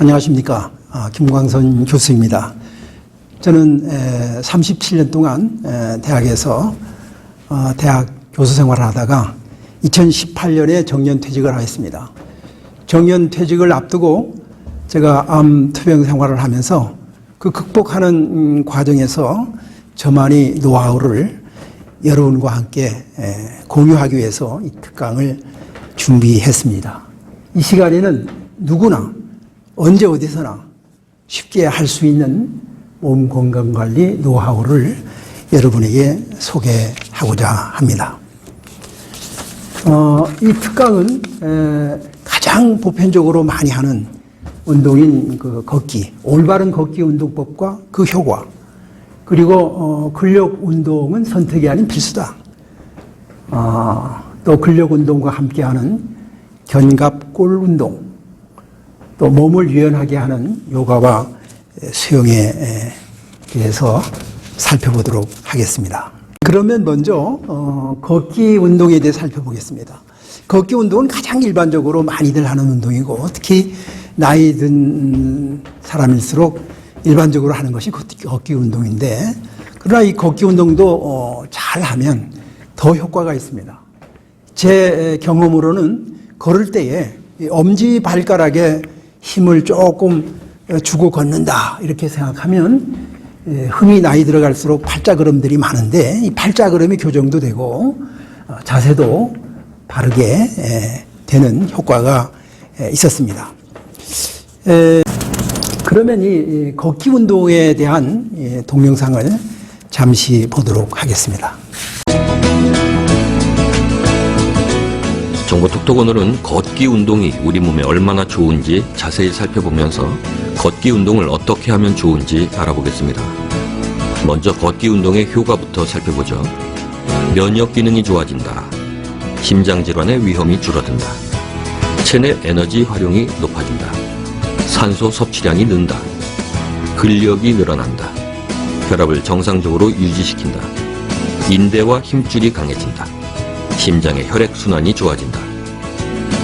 안녕하십니까. 김광선 교수입니다. 저는 37년 동안 대학에서 대학 교수 생활을 하다가 2018년에 정년퇴직을 하였습니다. 정년퇴직을 앞두고 제가 암 투병 생활을 하면서 그 극복하는 과정에서 저만의 노하우를 여러분과 함께 공유하기 위해서 이 특강을 준비했습니다. 이 시간에는 누구나 언제 어디서나 쉽게 할 수 있는 몸 건강관리 노하우를 여러분에게 소개하고자 합니다. 이 특강은 가장 보편적으로 많이 하는 운동인 그 걷기, 올바른 걷기 운동법과 그 효과, 그리고 근력 운동은 선택이 아닌 필수다. 또 근력 운동과 함께하는 견갑골 운동, 또 몸을 유연하게 하는 요가와 수영에 대해서 살펴보도록 하겠습니다. 그러면 먼저 걷기 운동에 대해 살펴보겠습니다. 걷기 운동은 가장 일반적으로 많이들 하는 운동이고, 특히 나이 든 사람일수록 일반적으로 하는 것이 걷기 운동인데, 그러나 이 걷기 운동도 잘하면 더 효과가 있습니다. 제 경험으로는 걸을 때에 엄지발가락에 힘을 조금 주고 걷는다 이렇게 생각하면 흠이 나이 들어갈수록 팔자걸음들이 많은데, 이 팔자걸음이 교정도 되고 자세도 바르게 되는 효과가 있었습니다. 그러면 이 걷기 운동에 대한 동영상을 잠시 보도록 하겠습니다. 정보톡톡 오늘은 걷기 운동이 우리 몸에 얼마나 좋은지 자세히 살펴보면서 걷기 운동을 어떻게 하면 좋은지 알아보겠습니다. 먼저 걷기 운동의 효과부터 살펴보죠. 면역 기능이 좋아진다. 심장 질환의 위험이 줄어든다. 체내 에너지 활용이 높아진다. 산소 섭취량이 는다. 근력이 늘어난다. 혈압을 정상적으로 유지시킨다. 인대와 힘줄이 강해진다. 심장의 혈액순환이 좋아진다.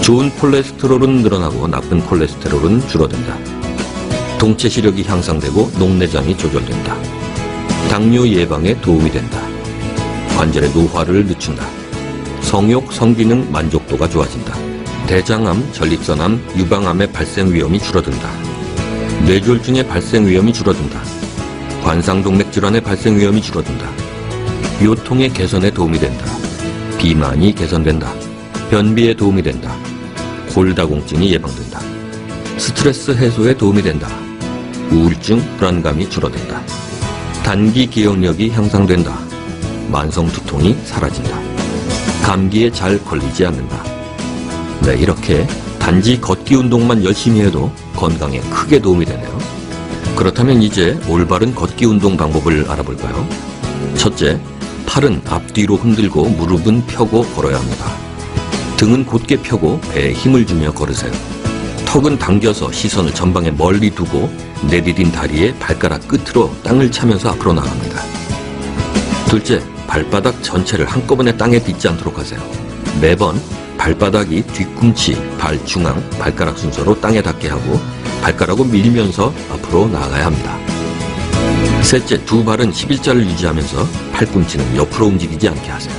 좋은 콜레스테롤은 늘어나고 나쁜 콜레스테롤은 줄어든다. 동체 시력이 향상되고 녹내장이 조절된다. 당뇨 예방에 도움이 된다. 관절의 노화를 늦춘다. 성욕, 성기능 만족도가 좋아진다. 대장암, 전립선암, 유방암의 발생 위험이 줄어든다. 뇌졸중의 발생 위험이 줄어든다. 관상동맥 질환의 발생 위험이 줄어든다. 요통의 개선에 도움이 된다. 비만이 개선된다. 변비에 도움이 된다. 골다공증이 예방된다. 스트레스 해소에 도움이 된다. 우울증, 불안감이 줄어든다. 단기 기억력이 향상된다. 만성 두통이 사라진다. 감기에 잘 걸리지 않는다. 네, 이렇게 단지 걷기 운동만 열심히 해도 건강에 크게 도움이 되네요. 그렇다면 이제 올바른 걷기 운동 방법을 알아볼까요? 첫째, 팔은 앞뒤로 흔들고 무릎은 펴고 걸어야 합니다. 등은 곧게 펴고 배에 힘을 주며 걸으세요. 턱은 당겨서 시선을 전방에 멀리 두고 내디딘 다리에 발가락 끝으로 땅을 차면서 앞으로 나갑니다. 둘째, 발바닥 전체를 한꺼번에 땅에 딛지 않도록 하세요. 매번 발바닥이 뒤꿈치, 발 중앙, 발가락 순서로 땅에 닿게 하고 발가락을 밀면서 앞으로 나아가야 합니다. 셋째, 두 발은 11자를 유지하면서 팔꿈치는 옆으로 움직이지 않게 하세요.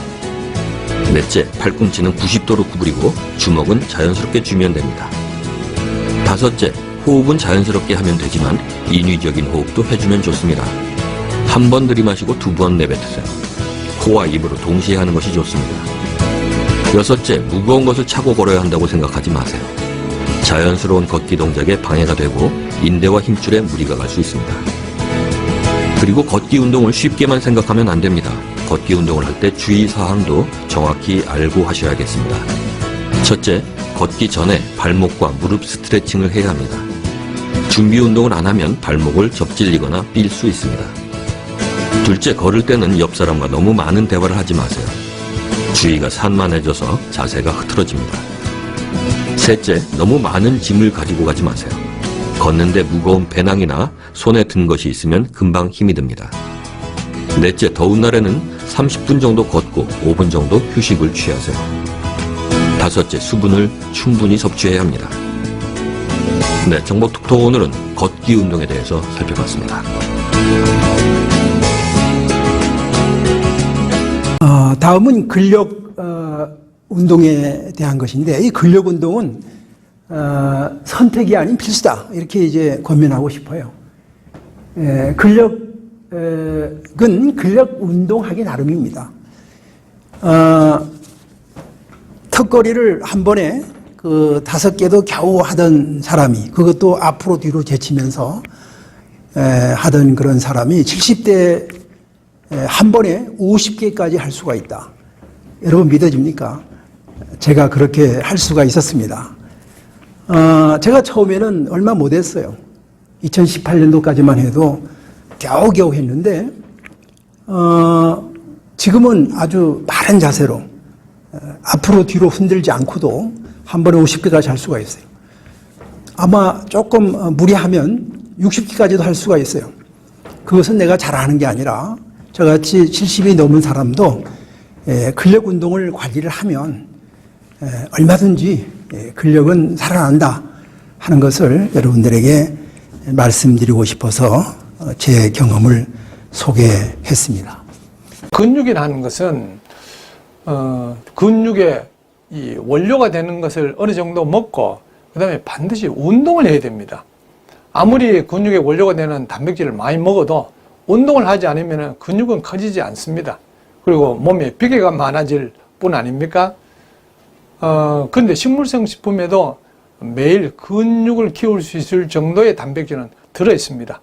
넷째, 팔꿈치는 90도로 구부리고 주먹은 자연스럽게 쥐면 됩니다. 다섯째, 호흡은 자연스럽게 하면 되지만 인위적인 호흡도 해주면 좋습니다. 한 번 들이마시고 두 번 내뱉으세요. 코와 입으로 동시에 하는 것이 좋습니다. 여섯째, 무거운 것을 차고 걸어야 한다고 생각하지 마세요. 자연스러운 걷기 동작에 방해가 되고 인대와 힘줄에 무리가 갈 수 있습니다. 그리고 걷기 운동을 쉽게만 생각하면 안 됩니다. 걷기 운동을 할 때 주의사항도 정확히 알고 하셔야겠습니다. 첫째, 걷기 전에 발목과 무릎 스트레칭을 해야 합니다. 준비 운동을 안 하면 발목을 접질리거나 삘 수 있습니다. 둘째, 걸을 때는 옆 사람과 너무 많은 대화를 하지 마세요. 주의가 산만해져서 자세가 흐트러집니다. 셋째, 너무 많은 짐을 가지고 가지 마세요. 걷는데 무거운 배낭이나 손에 든 것이 있으면 금방 힘이 듭니다. 넷째, 더운 날에는 30분 정도 걷고 5분 정도 휴식을 취하세요. 다섯째, 수분을 충분히 섭취해야 합니다. 네, 정보톡톡 오늘은 걷기 운동에 대해서 살펴봤습니다. 다음은 근력 운동에 대한 것인데, 이 근력 운동은 선택이 아닌 필수다, 이렇게 이제 권면하고 싶어요. 근력은 근력 운동하기 나름입니다. 턱걸이를 한 번에 그 5개도 겨우 하던 사람이, 그것도 앞으로 뒤로 제치면서 하던 그런 사람이 70대 한 번에 50개까지 할 수가 있다. 여러분 믿어집니까? 제가 그렇게 할 수가 있었습니다. 제가 처음에는 얼마 못했어요. 2018년도까지만 해도 겨우겨우 했는데, 지금은 아주 바른 자세로 앞으로 뒤로 흔들지 않고도 한 번에 50개까지 할 수가 있어요. 아마 조금 무리하면 60개까지도 할 수가 있어요. 그것은 내가 잘하는 게 아니라 저같이 70이 넘은 사람도 근력 운동을 관리를 하면 얼마든지 근력은 살아난다 하는 것을 여러분들에게 말씀드리고 싶어서 제 경험을 소개했습니다. 근육이라는 것은 근육의 이 원료가 되는 것을 어느 정도 먹고 그 다음에 반드시 운동을 해야 됩니다. 아무리 근육의 원료가 되는 단백질을 많이 먹어도 운동을 하지 않으면 근육은 커지지 않습니다. 그리고 몸에 비계가 많아질 뿐 아닙니까? 그런데 식물성 식품에도 매일 근육을 키울 수 있을 정도의 단백질은 들어 있습니다.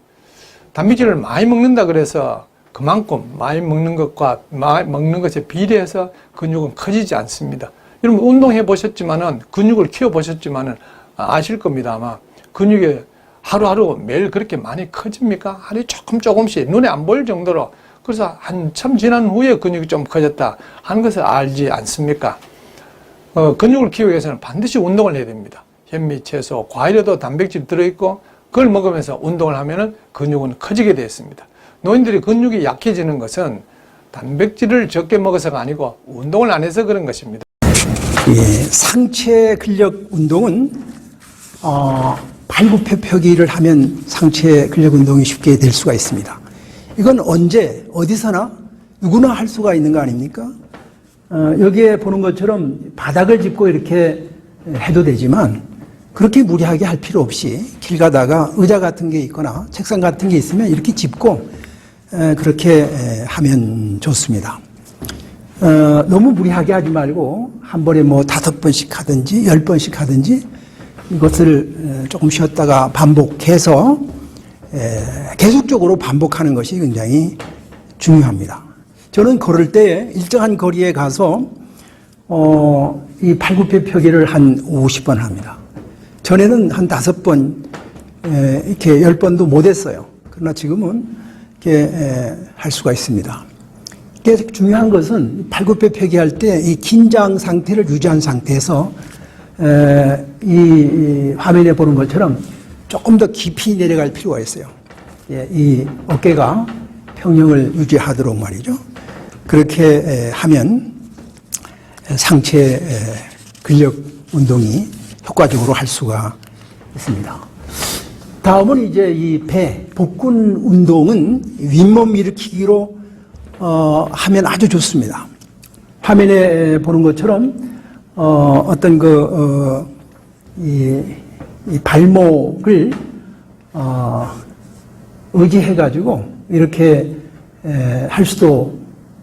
단백질을 많이 먹는다 그래서 그만큼 많이 먹는 것에 비례해서 근육은 커지지 않습니다. 여러분 운동해 보셨지만은, 근육을 키워 보셨지만은 아실 겁니다. 아마 근육이 하루하루 매일 그렇게 많이 커집니까? 하루에 조금씩 눈에 안 보일 정도로, 그래서 한참 지난 후에 근육이 좀 커졌다 하는 것을 알지 않습니까? 근육을 키우기 위해서는 반드시 운동을 해야 됩니다. 현미, 채소, 과일에도 단백질이 들어있고 그걸 먹으면서 운동을 하면은 근육은 커지게 되어 있습니다. 노인들이 근육이 약해지는 것은 단백질을 적게 먹어서가 아니고 운동을 안 해서 그런 것입니다. 상체 근력 운동은 발굽혀펴기를 하면 상체 근력 운동이 쉽게 될 수가 있습니다. 이건 언제 어디서나 누구나 할 수가 있는 거 아닙니까? 여기에 보는 것처럼 바닥을 짚고 이렇게 해도 되지만 그렇게 무리하게 할 필요 없이 길 가다가 의자 같은 게 있거나 책상 같은 게 있으면 이렇게 짚고 그렇게 하면 좋습니다. 너무 무리하게 하지 말고 한 번에 뭐 5번씩 하든지 10번씩 하든지 이것을 조금 쉬었다가 반복해서 계속적으로 반복하는 것이 굉장히 중요합니다. 저는 걸을 때 일정한 거리에 가서 이 팔굽혀펴기를 한 50번 합니다. 전에는 한 5번 이렇게 10번도 못했어요. 그러나 지금은 이렇게 할 수가 있습니다. 중요한 것은 팔굽혀펴기 할 때 이 긴장 상태를 유지한 상태에서 이 화면에 보는 것처럼 조금 더 깊이 내려갈 필요가 있어요. 이 어깨가 평형을 유지하도록 말이죠. 그렇게 하면 상체 근력 운동이 효과적으로 할 수가 있습니다. 다음은 이제 이 배, 복근 운동은 윗몸 일으키기로 하면 아주 좋습니다. 화면에 보는 것처럼 어떤 이 발목을 의지해가지고 이렇게 할 수도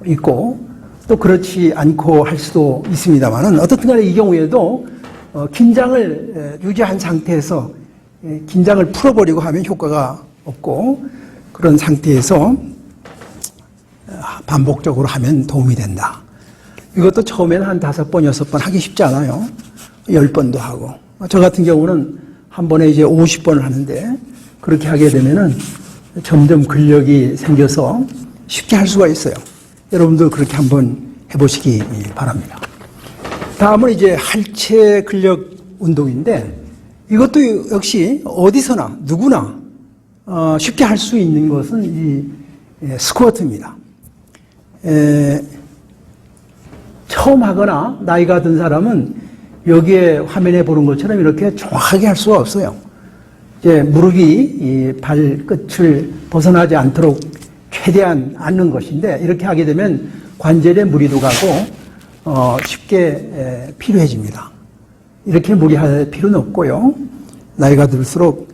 있고 또 그렇지 않고 할 수도 있습니다만은 어떻든 간에 이 경우에도 긴장을 유지한 상태에서 긴장을 풀어버리고 하면 효과가 없고 그런 상태에서 반복적으로 하면 도움이 된다. 이것도 처음에는 한 5번, 6번 하기 쉽지 않아요. 10번도 하고. 저 같은 경우는 한 번에 이제 50번을 하는데 그렇게 하게 되면은 점점 근력이 생겨서 쉽게 할 수가 있어요. 여러분도 그렇게 한번 해보시기 바랍니다. 다음은 이제 하체 근력 운동인데 이것도 역시 어디서나 누구나 쉽게 할 수 있는 것은 이 스쿼트입니다. 처음 하거나 나이가 든 사람은 여기에 화면에 보는 것처럼 이렇게 정확하게 할 수가 없어요. 이제 무릎이 이 발끝을 벗어나지 않도록 최대한 앉는 것인데 이렇게 하게 되면 관절에 무리도 가고 쉽게 피로해집니다. 이렇게 무리할 필요는 없고요. 나이가 들수록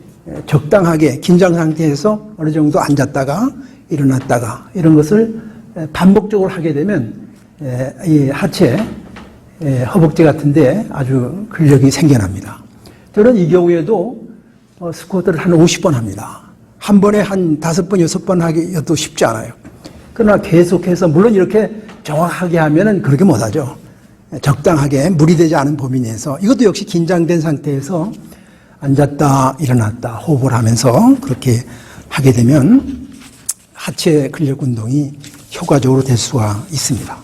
적당하게 긴장 상태에서 어느 정도 앉았다가 일어났다가 이런 것을 반복적으로 하게 되면 이 하체, 허벅지 같은데 아주 근력이 생겨납니다. 저는 이 경우에도 스쿼트를 한 50번 합니다. 한 번에 한 5번, 6번 하기도 쉽지 않아요. 그러나 계속해서 물론 이렇게 정확하게 하면은 그렇게 못하죠. 적당하게 무리되지 않은 범위 내에서 이것도 역시 긴장된 상태에서 앉았다 일어났다 호흡을 하면서 그렇게 하게 되면 하체 근력 운동이 효과적으로 될 수가 있습니다.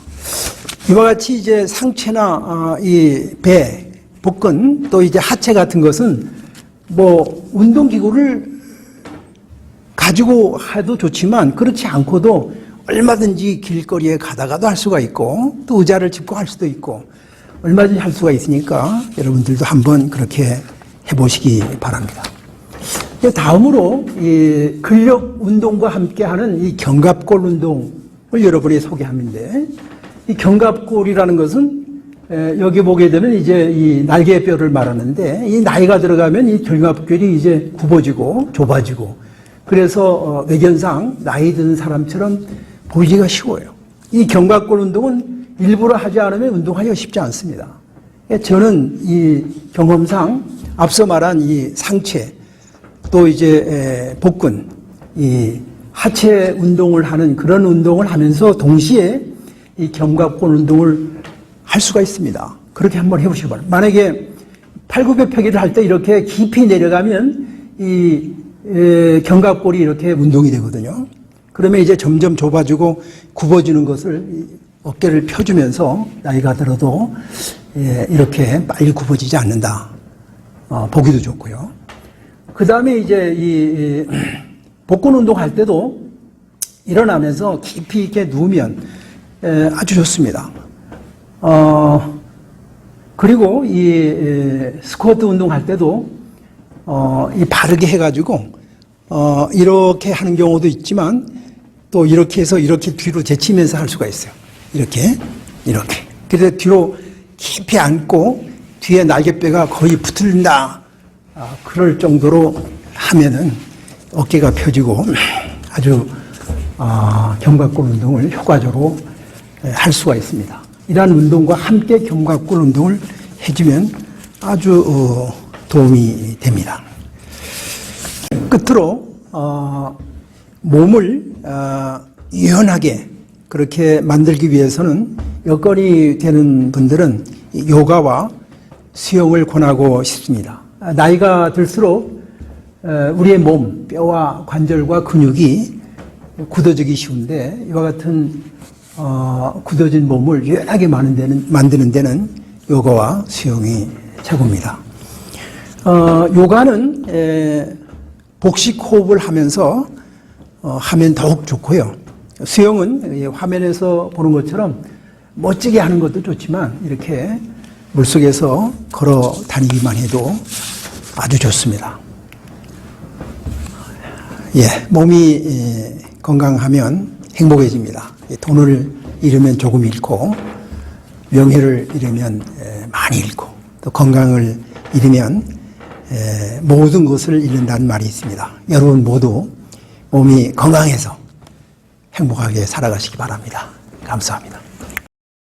이와 같이 이제 상체나 이 배, 복근 또 이제 하체 같은 것은 뭐 운동기구를 가지고 해도 좋지만 그렇지 않고도 얼마든지 길거리에 가다가도 할 수가 있고 또 의자를 짚고 할 수도 있고 얼마든지 할 수가 있으니까 여러분들도 한번 그렇게 해보시기 바랍니다. 다음으로 이 근력 운동과 함께하는 이 견갑골 운동을 여러분이 소개하는데 이 견갑골이라는 것은 여기 보게 되면 이제 이 날개뼈를 말하는데 이 나이가 들어가면 이 견갑골이 이제 굽어지고 좁아지고 그래서 외견상 나이 든 사람처럼 보이기가 쉬워요. 이 견갑골 운동은 일부러 하지 않으면 운동하기가 쉽지 않습니다. 저는 이 경험상 앞서 말한 이 상체 또 이제 복근 이 하체 운동을 하는 그런 운동을 하면서 동시에 이 견갑골 운동을 할 수가 있습니다. 그렇게 한번 해보시기 바랍니다. 만약에 팔굽혀펴기를 할 때 이렇게 깊이 내려가면 이 견갑골이 이렇게 운동이 되거든요. 그러면 이제 점점 좁아지고 굽어지는 것을 어깨를 펴주면서 나이가 들어도 이렇게 빨리 굽어지지 않는다. 보기도 좋고요. 그 다음에 이제 이 복근 운동할 때도 일어나면서 깊이 있게 누우면 아주 좋습니다. 그리고 이 스쿼트 운동할 때도 이 바르게 해가지고 이렇게 하는 경우도 있지만 또 이렇게 해서 이렇게 뒤로 제치면서 할 수가 있어요. 이렇게. 그래서 뒤로 깊이 앉고 뒤에 날개뼈가 거의 붙는다. 그럴 정도로 하면은 어깨가 펴지고 아주 견갑골 운동을 효과적으로 할 수가 있습니다. 이러한 운동과 함께 견갑골 운동을 해주면 아주 도움이 됩니다. 끝으로 몸을 유연하게 그렇게 만들기 위해서는 여건이 되는 분들은 요가와 수영을 권하고 싶습니다. 나이가 들수록 우리의 몸, 뼈와 관절과 근육이 굳어지기 쉬운데 이와 같은 굳어진 몸을 유연하게 만드는 데는 요가와 수영이 최고입니다. 요가는 복식 호흡을 하면서 하면 더욱 좋고요. 수영은 화면에서 보는 것처럼 멋지게 하는 것도 좋지만 이렇게 물속에서 걸어 다니기만 해도 아주 좋습니다. 몸이 건강하면 행복해집니다. 돈을 잃으면 조금 잃고 명예를 잃으면 많이 잃고 또 건강을 잃으면 모든 것을 잃는다는 말이 있습니다. 여러분 모두 몸이 건강해서 행복하게 살아가시기 바랍니다. 감사합니다.